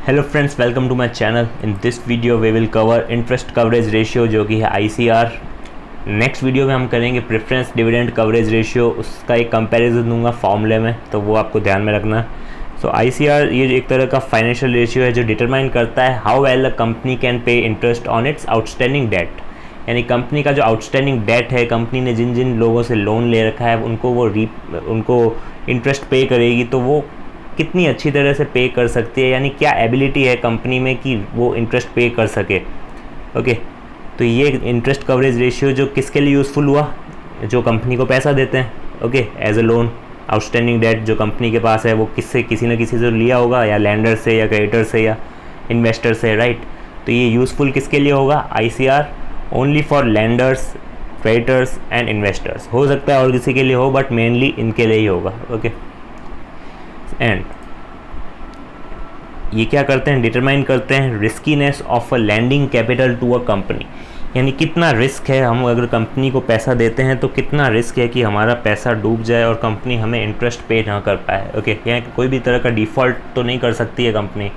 Hello friends, welcome to my channel. In this video we will cover interest coverage ratio जो कि है ICR। Next video में हम करेंगे प्रेफरेंस डिविडेंड कवरेज रेशियो, उसका एक कंपैरिजन दूंगा फॉर्मूले में, तो वो आपको ध्यान में रखना। सो ICR ये एक तरह का फाइनेंशियल रेशियो है जो डिटरमाइन करता है how well the company can pay interest on it's outstanding date. यानी कंपनी का जो आउटस्टैंडिंग डेट है, कंपनी ने जिन जिन लोगों से लोन ले रखा है उनको इंटरेस्ट पे करेगी, तो वो कितनी अच्छी तरह से पे कर सकती है, यानी क्या एबिलिटी है कंपनी में कि वो इंटरेस्ट पे कर सके। ओके, तो ये इंटरेस्ट कवरेज रेशियो जो किसके लिए यूज़फुल हुआ, जो कंपनी को पैसा देते हैं, okay, as a loan. Outstanding debt जो कंपनी के पास है वो किसी न किसी से लिया होगा, या लैंडर से, या क्रेडिटर से, या इन्वेस्टर से, राइट। तो ये यूज़फुल किसके लिए होगा, ICR only for landers, creditors and investors. हो सकता है और किसी के लिए हो, बट मेनली इनके लिए ही होगा। ओके, एंड ये क्या करते हैं, डिटरमाइन करते हैं riskiness of a lending capital to a company. यानी कितना रिस्क है, हम अगर कंपनी को पैसा देते हैं तो कितना रिस्क है कि हमारा पैसा डूब जाए और कंपनी हमें इंटरेस्ट पे ना कर पाए। ओके, यानी कोई भी तरह का डिफ़ॉल्ट तो नहीं कर सकती है कंपनी,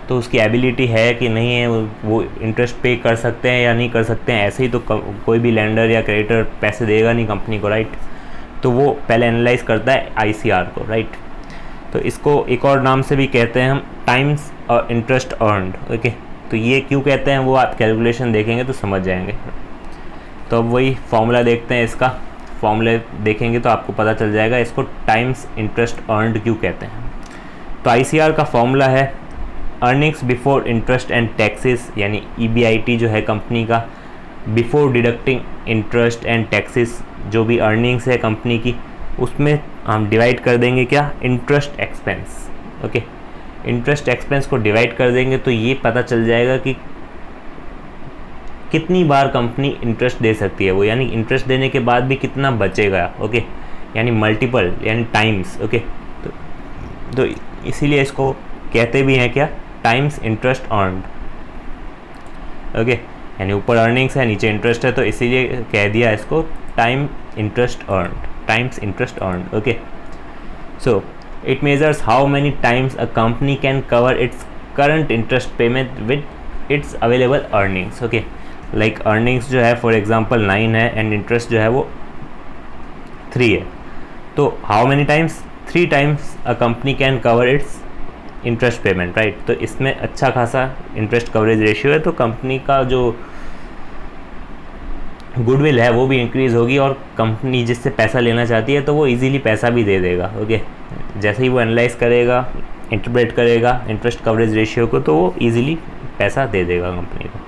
तो उसकी एबिलिटी है कि नहीं है, वो इंटरेस्ट पे कर सकते हैं या नहीं कर सकते हैं। ऐसे ही तो कोई भी लैंडर या क्रेडिटर पैसे देगा नहीं कंपनी को, राइट। तो वो पहले एनालाइज करता है ICR को, राइट। तो इसको एक और नाम से भी कहते हैं हम टाइम्स और इंटरेस्ट अर्नड। ओके, तो ये क्यों कहते हैं वो आप कैलकुलेशन देखेंगे तो समझ जाएंगे। तो अब वही फॉर्मूला देखते हैं, इसका फॉर्मूले देखेंगे तो आपको पता चल जाएगा इसको टाइम्स इंटरेस्ट अर्नड क्यों कहते हैं। तो ICR का फॉर्मूला है earnings before interest and taxes, यानी EBIT जो है कंपनी का, before deducting interest and taxes. जो भी अर्निंग्स है कंपनी की उसमें हम डिवाइड कर देंगे क्या, interest expense. Okay, interest expense को डिवाइड कर देंगे तो ये पता चल जाएगा कि कितनी बार कंपनी इंटरेस्ट दे सकती है वो, यानी इंटरेस्ट देने के बाद भी कितना बचेगा। ओके, यानी मल्टीपल, यानी टाइम्स। ओके, तो इसीलिए इसको कहते भी हैं क्या, टाइम्स इंटरेस्ट अर्नड। ओके, यानी ऊपर अर्निंग्स है, नीचे इंटरेस्ट है, तो इसीलिए कह दिया इसको time interest earned, times interest earned. Okay, so it measures how many times a company can cover its current interest payment with its available earnings. Okay, like earnings जो है for example 9 है and interest जो है वो 3 है, तो how many times, 3 times a company can cover its interest payment, right। तो इसमें अच्छा खासा interest coverage ratio है, तो कंपनी का जो गुडविल है वो भी इंक्रीज़ होगी और कंपनी जिससे पैसा लेना चाहती है तो वो इजीली पैसा भी दे देगा। ओके, जैसे ही वो एनालाइज करेगा, इंटरप्रेट करेगा इंटरेस्ट कवरेज रेशियो को, तो वो इजीली पैसा दे देगा कंपनी को।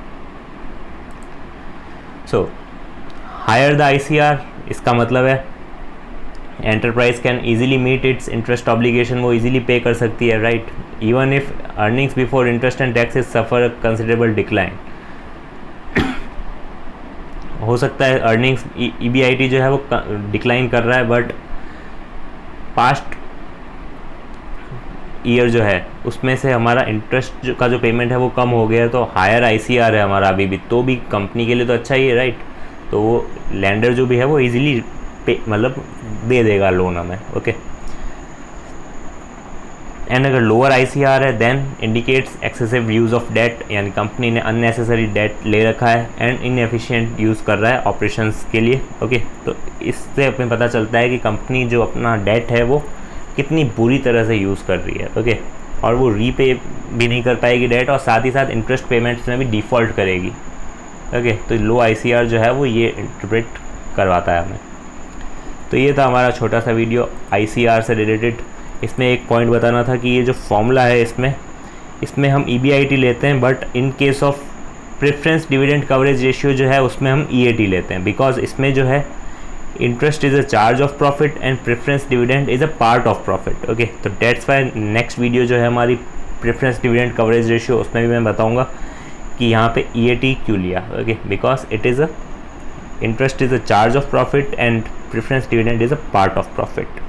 सो हायर द ICR, इसका मतलब है enterprise can easily meet its interest obligation, वो इजीली पे कर सकती है, right. Even if earnings before interest and taxes suffer considerable decline. हो सकता है अर्निंग्स EBIT जो है वो डिक्लाइन कर रहा है, बट पास्ट ईयर जो है उसमें से हमारा इंटरेस्ट का जो पेमेंट है वो कम हो गया है, तो हायर ICR है हमारा अभी भी, तो भी कंपनी के लिए तो अच्छा ही है, राइट। तो वो लैंडर जो भी है वो इजीली पे मतलब दे देगा लोन हमें। ओके, एंड अगर लोअर ICR है then indicates excessive use of debt, यानी कंपनी ने अननेसेसरी डेट ले रखा है एंड इनएफिशिएंट यूज़ कर रहा है ऑपरेशंस के लिए। ओके, तो इससे हमें पता चलता है कि कंपनी जो अपना डेट है वो कितनी बुरी तरह से यूज़ कर रही है। ओके, और वो रीपे भी नहीं कर पाएगी डेट, और साथ ही साथ इंटरेस्ट पेमेंट्स में भी डिफ़ॉल्ट करेगी। ओके, तो लो ICR जो है वो ये इंटरप्रेट करवाता है हमें। तो ये था हमारा छोटा सा वीडियो ICR से रिलेटेड। इसमें एक पॉइंट बताना था कि ये जो फॉर्मूला है इसमें हम EBIT लेते हैं, but in case of preference dividend coverage ratio जो है उसमें हम EAT लेते हैं, बिकॉज इसमें जो है interest is a charge of profit and preference dividend is a part of profit. Okay, तो डेट्स वाई नेक्स्ट वीडियो जो है हमारी प्रेफरेंस डिविडेंड कवरेज रेशियो, उसमें भी मैं बताऊँगा कि यहाँ पे EAT क्यों लिया। Okay, because it is a interest is a charge of profit and preference dividend is a part of profit.